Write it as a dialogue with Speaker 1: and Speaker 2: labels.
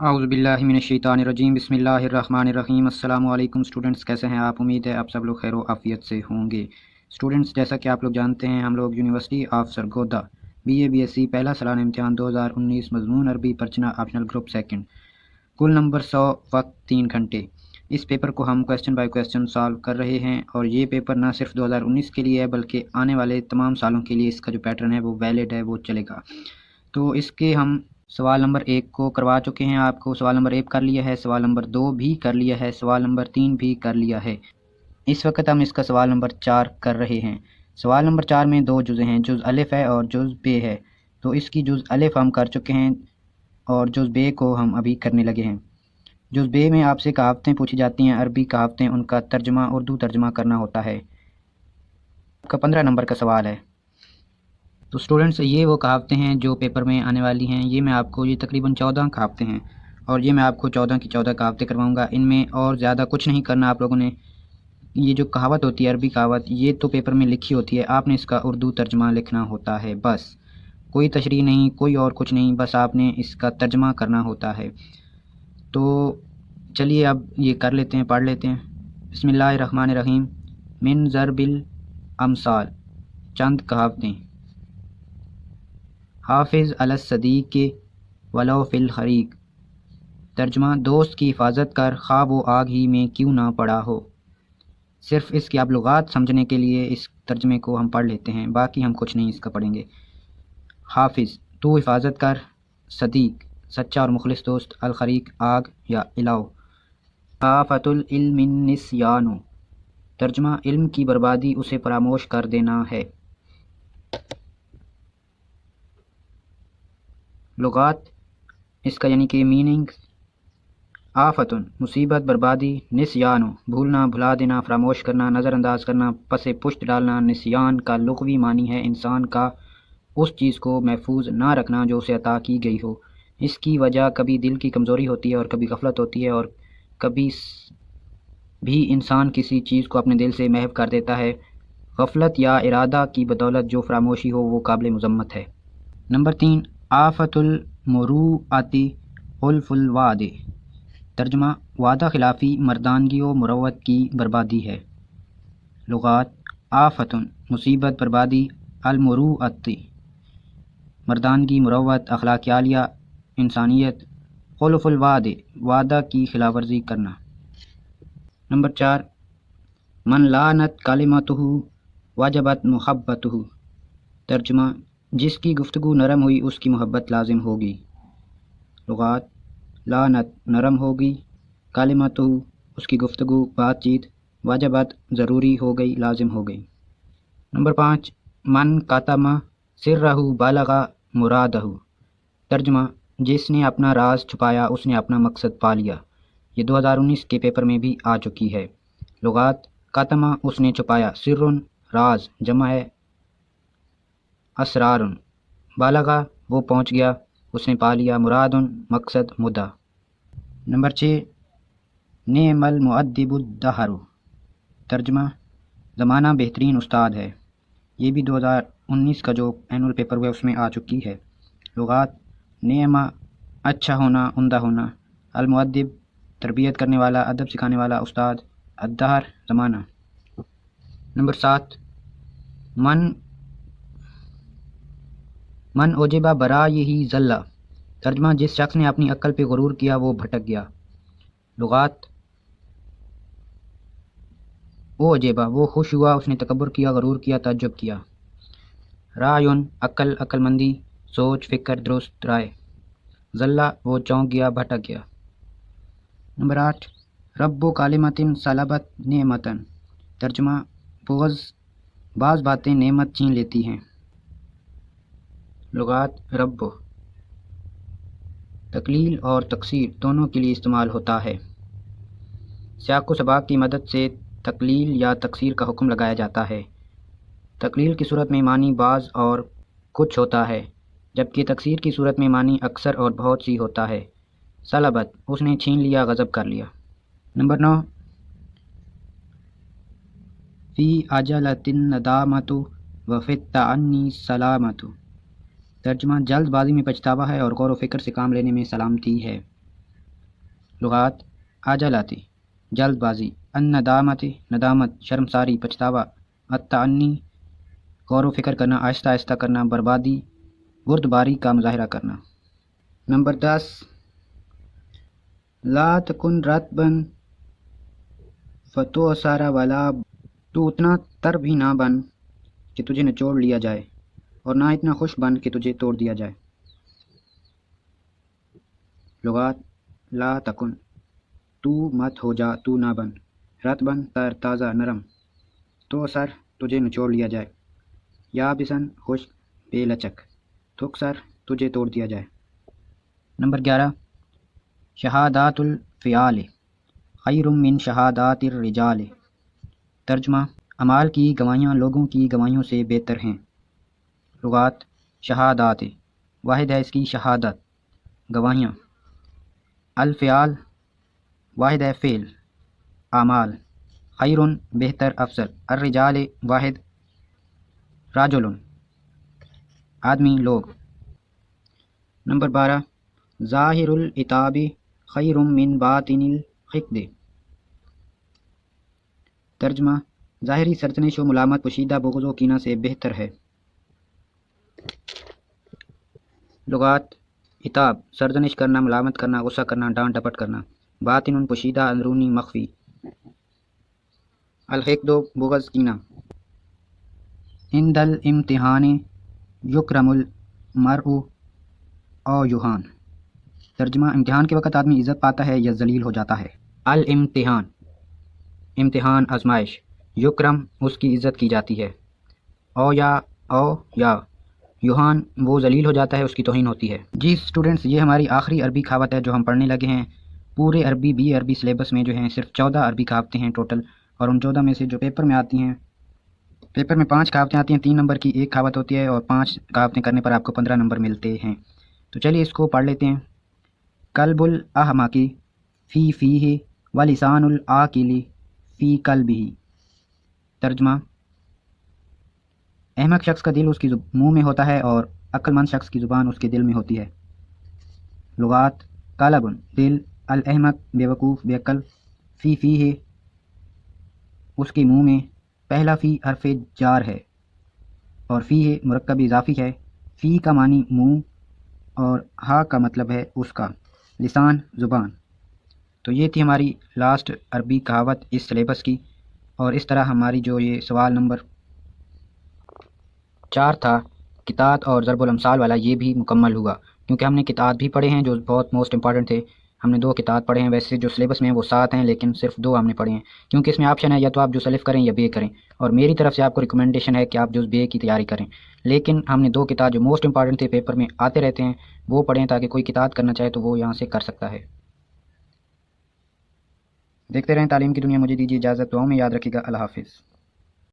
Speaker 1: औज़ुबिल्लाहिमिनश्शैतानिर्रजीम बिस्मिल्लाहिर्रहमानिर्रहीम। अस्सलामु अलैकुम स्टूडेंट्स, कैसे हैं आप? उम्मीद है आप सब लोग खैर आफ़ियत से होंगे। स्टूडेंट्स, जैसा कि आप लोग जानते हैं, हम लोग university of Sargodha BA BSc पहला सालाना इम्तिहान 2019 मज़मून अरबी परचना ऑप्शनल ग्रुप सेकंड, कुल नंबर 100, वक्त 3 घंटे। इस पेपर को हम क्वेश्चन बाय क्वेश्चन सॉल्व कर रहे हैं और ये पेपर ना सिर्फ 2019 के लिए है बल्कि आने वाले तमाम सालों के लिए इसका जो पैटर्न है वो वैलिड है, वो चलेगा। तो इसके हम सवाल नंबर 1 को करवा चुके हैं आपको, सवाल नंबर 1 कर लिया है, सवाल नंबर 2 भी कर लिया है, सवाल नंबर 3 भी कर लिया है। इस वक्त हम इसका सवाल नंबर 4 कर रहे हैं। सवाल नंबर 4 में 2 जुज़ हैं, जुज़ अलिफ़ है और जुज़ बे है। तो इसकी जुज़ अलिफ़ हम कर चुके हैं और जुज़ बे को हम अभी करने लगे हैं। जुज़ बे में आपसे कहावतें पूछी जाती हैं, अरबी कहावतें, उनका तर्जमा उर्दू तर्जमा करना होता है। आपका 15 नंबर का सवाल है। तो स्टूडेंट्स, ये वो कहावतें हैं जो पेपर में आने वाली हैं। ये मैं आपको, ये तकरीबन 14 कहावतें हैं और ये मैं आपको 14 की 14 कहावतें करवाऊंगा। इनमें और ज़्यादा कुछ नहीं करना आप लोगों ने। ये जो कहावत होती है, अरबी कहावत, ये तो पेपर में लिखी होती है, आपने इसका उर्दू तर्जमा लिखना होता है। बस कोई तशरीह नहीं, कोई और कुछ नहीं, बस आपने इसका तर्जमा करना होता है। तो चलिए अब ये कर लेते हैं, पढ़ लेते हैं। बिस्मिल्लाहिर्रहमानिर्रहीम। मिन ज़रबिल अमसाल, चंद कहावतें। हाफिज़ अलस सदीक़ वलो फ़िल हरीक़। तर्जमा, दोस्त की हिफाजत कर खा वो आग ही में क्यों ना पड़ा हो। सिर्फ इसकी आप लुगात समझने के लिए इस तर्जमे को हम पढ़ लेते हैं, बाकी हम कुछ नहीं इसका पढ़ेंगे। हाफिज़, तू हिफाजत कर। सदीक़, सच्चा और मुखलिस दोस्त। अल खरीक, आग या इलाव। आफतुल इल्मिन निस्यानु। तर्जमा, इल्म की बर्बादी उसे फरामोश कर देना है। लुगात, इसका यानी कि मीनिंग। आफतुन, मुसीबत, बर्बादी। निस्यानो, भूलना, भुला देना, फरामोश करना, नज़रअंदाज करना, पसे पुष्ट डालना। निस्यान का लुग़वी मानी है इंसान का उस चीज़ को महफूज ना रखना जो उसे अता की गई हो। इसकी वजह कभी दिल की कमज़ोरी होती है और कभी गफलत होती है और कभी भी इंसान किसी चीज़ को अपने दिल से महव कर देता है। गफलत या इरादा की बदौलत जो फरामोशी हो वो काबिल मज़म्मत है। नंबर 3, आफतुल मुरूअती उल्फुल वादे। तर्जमा, वादा खिलाफ़ी मर्दानगी व मुरव्वत की बर्बादी है। लुगात, आफतुन, मुसीबत, बर्बादी। अल मुरूअती, मर्दानगी, मुरव्वत, अखलाकियालिया, इंसानियत। खुलफुल वादे, वादा की खिलाफवर्जी करना। नंबर 4, मन लानत कलिमतुहु वजबत मुहब्बतुहु। तर्जमा, जिसकी गुफ्तगू नरम हुई उसकी मोहब्बत लाजिम होगी। लुगात, लानत, नरम होगी। कलिमतुहु, उसकी गुफ्तगू, बातचीत। वजबत, ज़रूरी हो गई, लाजिम हो गई। नंबर 5, मन कातमा सिर्रहु बलगा मुरादहु। तर्जमा, जिसने अपना राज छुपाया उसने अपना मकसद पा लिया। ये 2019 के पेपर में भी आ चुकी है। लुगात, कातमा, उसने छुपाया। सिर्रुन, राज, जमा है असरारुन। बालगा, वो पहुँच गया, उसने पा लिया। मुरादुन, मकसद, मुद्दा। नंबर 6, नेमल मुअद्दिबुद्दहरु। तर्जमा, ज़माना बेहतरीन उस्ताद है। ये भी 2019 का जो एनुअल पेपर हुआ उसमें आ चुकी है। लुगात, नेमा, अच्छा होना, उम्दा होना। अल मुअद्दिब, तरबियत करने वाला, अदब सिखाने वाला, उस्ताद। अद्दहर, ज़माना। नंबर 7, मन ओजिबा बरा यही ज़ल्ला। तर्जमा, जिस शख्स ने अपनी अक्ल पे गुरूर किया वो भटक गया। लुगात, ओ अजेबा, वो खुश हुआ, उसने तकब्बुर किया, गरूर किया, तअज्जुब किया। रायुन, अक्ल, अक्लमंदी, सोच, फ़िक्र, दुरुस्त राय। ज़ल्ला, वो चौंक गया, भटक गया। नंबर 8, रब्बु कालिमतिन सलबत नेमतन। तर्जमा, बाज़ बातें नेमत छीन लेती हैं। लुगात, रब्बु, तकलील और तकसीर दोनों के लिए इस्तेमाल होता है। सियाक़ व सबाक़ की मदद से तकलील या तकसीर का हुक्म लगाया जाता है। तकलील की सूरत में मानी बाज़ और कुछ होता है, जबकि तकसीर की सूरत में मानी अक्सर और बहुत सी होता है। सलबत, उसने छीन लिया, गज़ब कर लिया। नंबर 9, फ़ी अजलतिन नदामतु व फ़ित तअन्नी सलामतु। तर्जमा, जल्दबाजी में पछतावा है और गौर व फिक्र से काम लेने में सलामती है। لغات: عجلاتی جلد بازی، الندامت ندامت شرمساری پچھتاوا، التعنی غور و فکر کرنا آہستہ آہستہ کرنا، بربادی بردباری کا مظاہرہ کرنا۔ نمبر 10، لا تکن رطبا فتؤثر ولا، تو اتنا تر بھی نہ بن کہ تجھے نچوڑ لیا جائے اور نہ اتنا خوش بن کہ تجھے توڑ دیا جائے۔ لغات: لا تکن تو مت ہو جا، تو نہ بن، رطباً تر تازہ نرم، تؤثر تجھے نچوڑ لیا جائے، یابساً خشک بے لچک، تکسر تجھے توڑ دیا جائے۔ نمبر 11، شہادات الفعال خیر من شہادات الرجال۔ ترجمہ: اعمال کی گواہیاں لوگوں کی گواہیوں سے بہتر ہیں۔ لغات: شہادات واحد ہے اس کی شہادت، گواہیاں۔ الفعال واحد ہے فعل، اعمال۔ خیر بہتر افضل، الرجال واحد رجل آدمی لوگ۔ نمبر 12، ظاہر العتاب خیر من باطن الحقد۔ ترجمہ: ظاہری سرزنش و ملامت پوشیدہ بغض و کینہ سے بہتر ہے۔ لغات: عتاب سرزنش کرنا، ملامت کرنا، غصہ کرنا، ڈانٹ ڈپٹ کرنا۔ باطن پوشیدہ، اندرونی، مخفی۔ الحقد بغض، کینہ۔ عند الامتحان یکرم المرء او یہان۔ ترجمہ: امتحان کے وقت آدمی عزت پاتا ہے یا ذلیل ہو جاتا ہے۔ الامتحان امتحان، آزمائش، یکرم اس کی عزت کی جاتی ہے، او یا یوہان وہ ذلیل ہو جاتا ہے، اس کی توہین ہوتی ہے۔ جی اسٹوڈنٹس، یہ ہماری آخری عربی کہاوت ہے جو ہم پڑھنے لگے ہیں۔ پورے عربی بی عربی سلیبس میں جو ہیں صرف 14 عربی کہاوتیں ہیں ٹوٹل، اور ان 14 میں سے جو پیپر میں آتی ہیں، پیپر میں 5 کہاوتیں آتی ہیں، 3 نمبر کی ایک کہاوت ہوتی ہے، اور 5 کہاوتیں کرنے پر آپ کو 15 نمبر ملتے ہیں۔ تو چلیے اس کو پڑھ لیتے ہیں۔ قلب الاحمق فی فیہ ولسان العاقل فی قلبہ۔ ترجمہ: احمق شخص کا دل اس کی منہ میں ہوتا ہے اور عقل مند شخص کی زبان اس کے دل میں ہوتی ہے۔ لغات: قلب دل، الاحمق بے وقوف بے عقل، فی فیہ اس کے منہ میں، پہلا فی حرف جار ہے اور فیہ مرکب اضافی ہے۔ فی کا معنی منہ اور ہا کا مطلب ہے اس کا، لسان زبان۔ تو یہ تھی ہماری لاسٹ عربی کہاوت اس سلیبس کی، اور اس طرح ہماری جو یہ سوال نمبر 4 تھا قطعات اور ضرب الامثال والا، یہ بھی مکمل ہوا، کیونکہ ہم نے قطعات بھی پڑھے ہیں جو بہت موسٹ امپارٹنٹ تھے۔ ہم نے 2 قطعات پڑھے ہیں، ویسے جو سلیبس میں ہیں وہ 7 ہیں، لیکن صرف 2 ہم نے پڑھے ہیں، کیونکہ اس میں آپشن ہے یا تو آپ جز الف کریں یا بے کریں، اور میری طرف سے آپ کو ریکمنڈیشن ہے کہ آپ جز بے کی تیاری کریں۔ لیکن ہم نے 2 قطعات جو موسٹ امپارٹنٹ تھے، پیپر میں آتے رہتے ہیں، وہ پڑھیں تاکہ کوئی قطعات کرنا چاہے تو وہ یہاں سے کر سکتا ہے۔ دیکھتے رہیں تعلیم کی دنیا، مجھے دیجیے اجازت، دعاؤں میں یاد رکھیے گا۔ اللہ حافظ۔